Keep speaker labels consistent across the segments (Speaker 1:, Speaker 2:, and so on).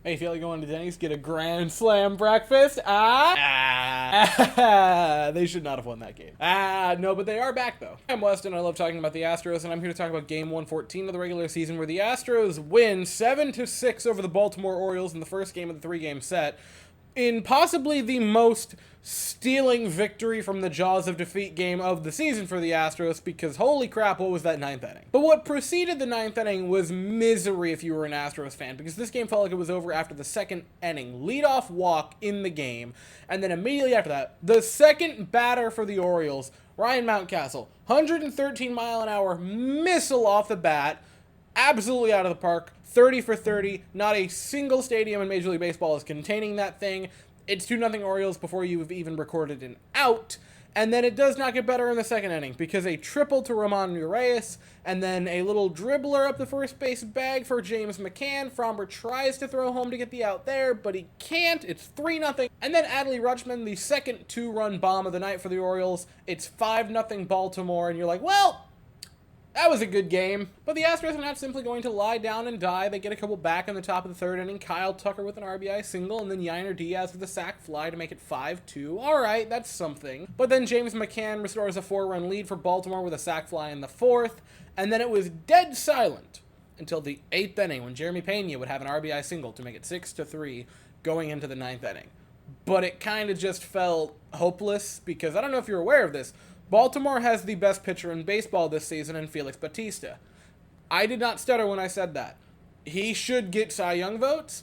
Speaker 1: Hey, feel like going to Denny's, get a Grand Slam breakfast? They should not have won that game. No, but they are back, though. I'm Weston, I love talking about the Astros, and I'm here to talk about Game 114 of the regular season, where the Astros win 7-6 over the Baltimore Orioles in the first game of the three-game set, in possibly the most stealing victory from the jaws of defeat game of the season for the Astros, because holy crap, what was that ninth inning? But what preceded the ninth inning was misery if you were an Astros fan, because this game felt like it was over after the second inning. Leadoff walk in the game, and then immediately after that, the second batter for the Orioles, Ryan Mountcastle, 113-mile-an-hour missile off the bat, absolutely out of the park, 30 for 30. Not a single stadium in Major League Baseball is containing that thing. It's 2-0 Orioles before you've even recorded an out. And then it does not get better in the second inning, because a triple to Ramon Urias, and then a little dribbler up the first base bag for James McCann. Fromber tries to throw home to get the out there, but he can't. It's 3-0. And then Adley Rutschman, the second two-run bomb of the night for the Orioles. It's 5-0 Baltimore, and you're like, well, that was a good game. But the Astros are not simply going to lie down and die. They get a couple back in the top of the third inning. Kyle Tucker with an RBI single, and then Yainer Diaz with a sac fly to make it 5-2. All right, that's something. But then James McCann restores a 4-run lead for Baltimore with a sac fly in the fourth, and then it was dead silent until the eighth inning, when Jeremy Pena would have an RBI single to make it 6-3 going into the ninth inning. But it kind of just felt hopeless, because I don't know if you're aware of this, Baltimore has the best pitcher in baseball this season in Felix Bautista. I did not stutter when I said that. He should get Cy Young votes.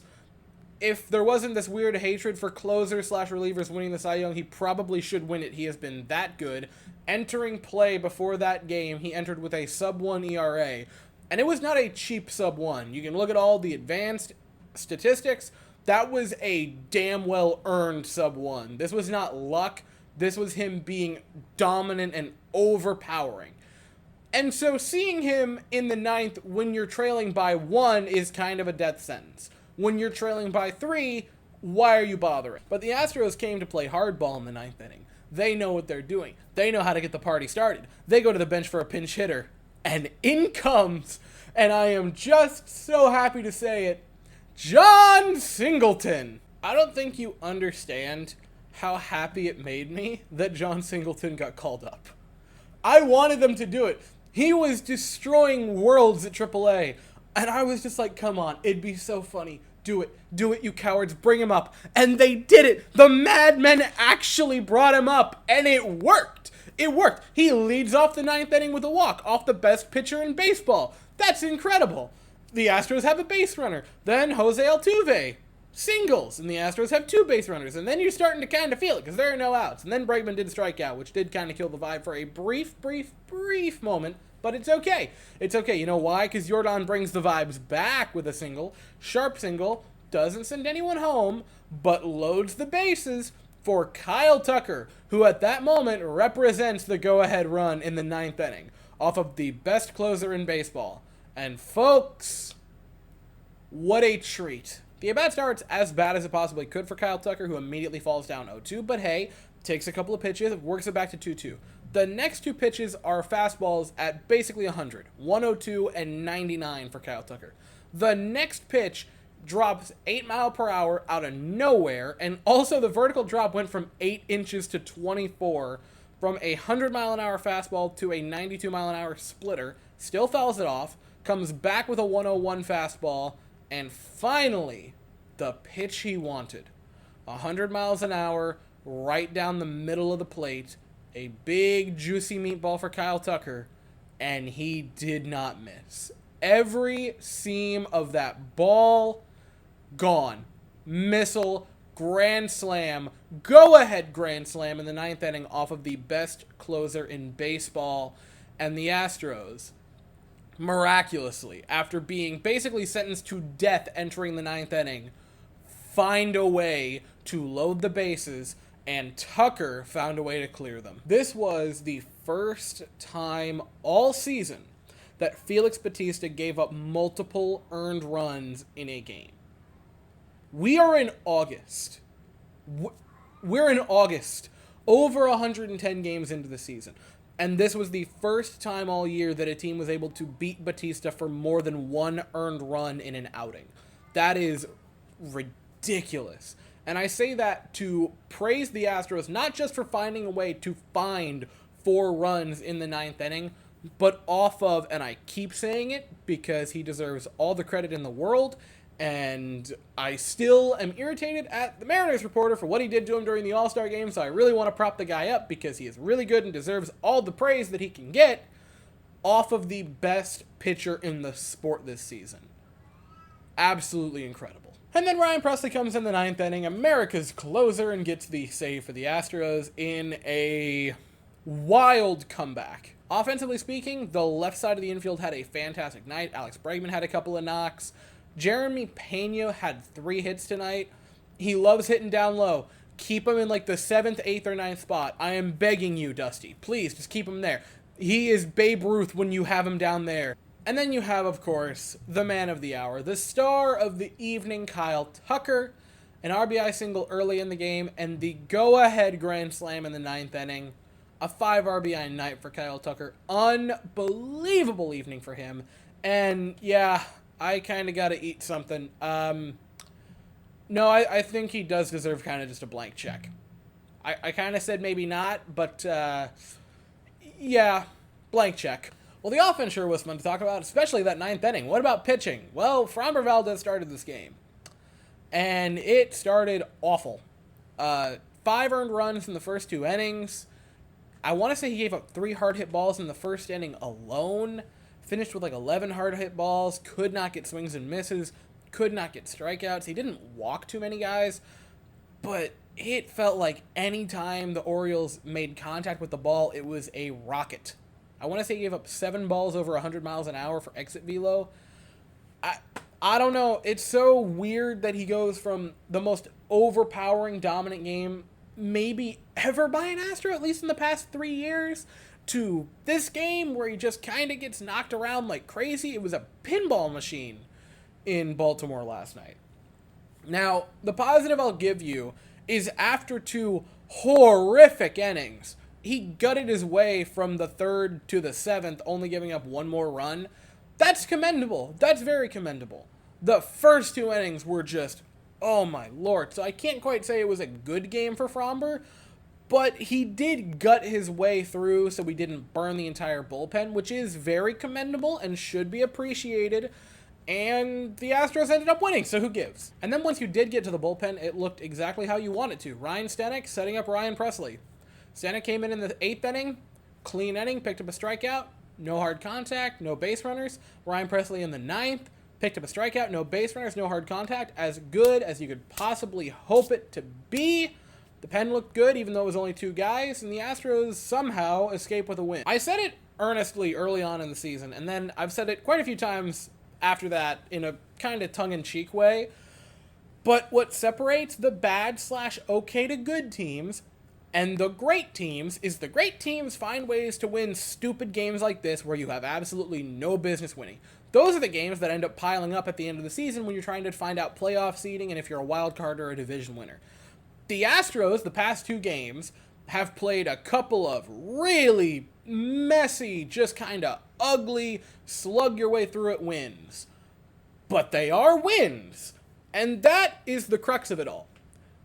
Speaker 1: If there wasn't this weird hatred for closers/relievers winning the Cy Young, he probably should win it. He has been that good. Entering play before that game, he entered with a sub-1 ERA. And it was not a cheap sub-1. You can look at all the advanced statistics. That was a damn well-earned sub-1. This was not luck. This was him being dominant and overpowering. And so seeing him in the ninth when you're trailing by 1 is kind of a death sentence. When you're trailing by 3, why are you bothering? But the Astros came to play hardball in the ninth inning. They know what they're doing. They know how to get the party started. They go to the bench for a pinch hitter, and in comes, and I am just so happy to say it, John Singleton. I don't think you understand how happy it made me that John Singleton got called up. I wanted them to do it. He was destroying worlds at AAA, and I was just like, come on, it'd be so funny. Do it. Do it, you cowards. Bring him up. And they did it. The madmen actually brought him up, and it worked. It worked. He leads off the ninth inning with a walk off the best pitcher in baseball. That's incredible. The Astros have a base runner. Then Jose Altuve singles, and the Astros have 2 base runners, and then you're starting to kind of feel it, because there are no outs. And then Bregman did strike out, which did kind of kill the vibe for a brief moment, but it's okay. It's okay. You know why? Because Jordan brings the vibes back with a single. Sharp single, doesn't send anyone home, but loads the bases for Kyle Tucker, who at that moment represents the go-ahead run in the ninth inning, off of the best closer in baseball. And folks, what a treat. The at-bat starts as bad as it possibly could for Kyle Tucker, who immediately falls down 0-2, but hey, takes a couple of pitches, works it back to 2-2. The next 2 pitches are fastballs at basically 100, 102 and 99 for Kyle Tucker. The next pitch drops 8 mile per hour out of nowhere, and also the vertical drop went from 8 inches to 24, from a 100-mile-an-hour fastball to a 92-mile-an-hour splitter, still fouls it off, comes back with a 101 fastball, and finally, the pitch he wanted. 100 miles an hour, right down the middle of the plate. A big, juicy meatball for Kyle Tucker, and he did not miss. Every seam of that ball, gone. Missile, grand slam, go-ahead grand slam in the ninth inning off of the best closer in baseball. And the Astros, miraculously, after being basically sentenced to death entering the ninth inning, find a way to load the bases, and Tucker found a way to clear them. This was the first time all season that Felix Bautista gave up multiple earned runs in a game. We are in August. We're in August, over 110 games into the season. And this was the first time all year that a team was able to beat Bautista for more than 1 earned run in an outing. That is ridiculous. And I say that to praise the Astros, not just for finding a way to find 4 runs in the 9th inning, but off of, and I keep saying it because he deserves all the credit in the world, and I still am irritated at the Mariners reporter for what he did to him during the All-Star game, so I really want to prop the guy up because he is really good and deserves all the praise that he can get off of the best pitcher in the sport this season. Absolutely incredible. And then Ryan Pressly comes in the 9th inning, America's closer, and gets the save for the Astros in a wild comeback. Offensively speaking, the left side of the infield had a fantastic night. Alex Bregman had a couple of knocks. Jeremy Pena had 3 hits tonight. He loves hitting down low. Keep him in like the 7th, 8th, or 9th spot. I am begging you, Dusty. Please, just keep him there. He is Babe Ruth when you have him down there. And then you have, of course, the man of the hour, the star of the evening, Kyle Tucker. An RBI single early in the game, and the go-ahead grand slam in the 9th inning. A 5 RBI night for Kyle Tucker. Unbelievable evening for him. And, yeah, I kind of got to eat something. No, I think he does deserve kind of just a blank check. I kind of said maybe not, but, yeah, blank check. Well, the offense sure was fun to talk about, especially that 9th inning. What about pitching? Well, Framber Valdez started this game, and it started awful. 5 earned runs in the first 2 innings. I want to say he gave up 3 hard hit balls in the first inning alone. Finished with like 11 hard hit balls. Could not get swings and misses. Could not get strikeouts. He didn't walk too many guys, but it felt like any time the Orioles made contact with the ball, it was a rocket. I want to say he gave up 7 balls over 100 miles an hour for exit velo. I don't know. It's so weird that he goes from the most overpowering, dominant game maybe ever by an Astro, at least in the past 3 years, to this game where he just kind of gets knocked around like crazy. It was a pinball machine in Baltimore last night. Now, the positive I'll give you is after 2 horrific innings, he gutted his way from the 3rd to the 7th, only giving up 1 more run. That's commendable. That's very commendable. The first 2 innings were just, oh my lord. So I can't quite say it was a good game for Framber, but he did gut his way through so we didn't burn the entire bullpen, which is very commendable and should be appreciated. And the Astros ended up winning, so who gives? And then once you did get to the bullpen, it looked exactly how you want it to. Ryan Stanek setting up Ryan Pressly. Stanek came in the 8th inning, clean inning, picked up a strikeout, no hard contact, no base runners. Ryan Pressly in the 9th, picked up a strikeout, no base runners, no hard contact. As good as you could possibly hope it to be. The pen looked good, even though it was only 2 guys, and the Astros somehow escaped with a win. I said it earnestly early on in the season, and then I've said it quite a few times after that in a kind of tongue-in-cheek way. But what separates the bad/okay to good teams and the great teams is the great teams find ways to win stupid games like this where you have absolutely no business winning. Those are the games that end up piling up at the end of the season when you're trying to find out playoff seeding and if you're a wild card or a division winner. The Astros, the past 2 games, have played a couple of really messy, just kind of ugly, slug your way through it wins. But they are wins. And that is the crux of it all.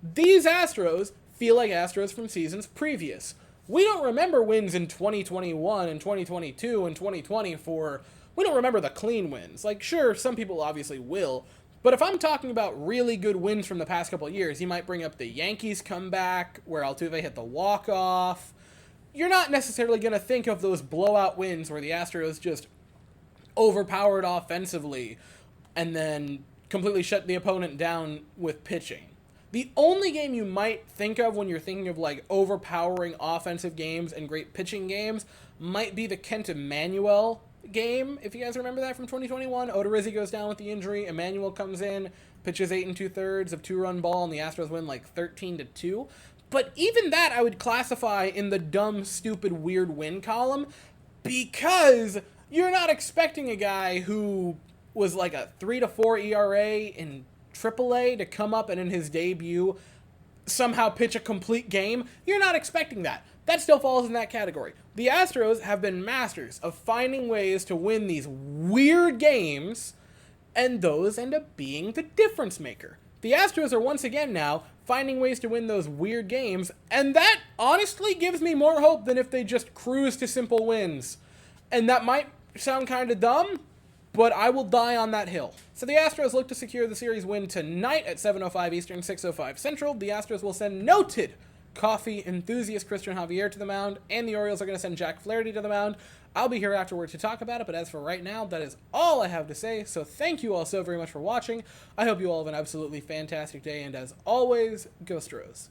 Speaker 1: These Astros feel like Astros from seasons previous. We don't remember wins in 2021 and 2022 and 2020 we don't remember the clean wins. Like, sure, some people obviously will, but if I'm talking about really good wins from the past couple of years, you might bring up the Yankees comeback where Altuve hit the walk-off. You're not necessarily going to think of those blowout wins where the Astros just overpowered offensively and then completely shut the opponent down with pitching. The only game you might think of when you're thinking of like overpowering offensive games and great pitching games might be the Kent Emanuel game, if you guys remember that from 2021. Odorizzi goes down with the injury, Emanuel comes in, pitches 8 2/3 of 2-run ball, and the Astros win like 13-2. But even that I would classify in the dumb, stupid, weird win column because you're not expecting a guy who was like a 3-4 ERA in AAA to come up and in his debut somehow pitch a complete game. You're not expecting that. That still falls in that category. The Astros have been masters of finding ways to win these weird games, and those end up being the difference maker. The Astros are once again now finding ways to win those weird games, and that honestly gives me more hope than if they just cruise to simple wins. And that might sound kind of dumb, but I will die on that hill. So the Astros look to secure the series win tonight at 7:05 Eastern, 6:05 Central. The Astros will send noted coffee enthusiast Christian Javier to the mound, and the Orioles are going to send Jack Flaherty to the mound. I'll be here afterward to talk about it, but as for right now, that is all I have to say. So thank you all so very much for watching. I hope you all have an absolutely fantastic day, and as always, go Astros.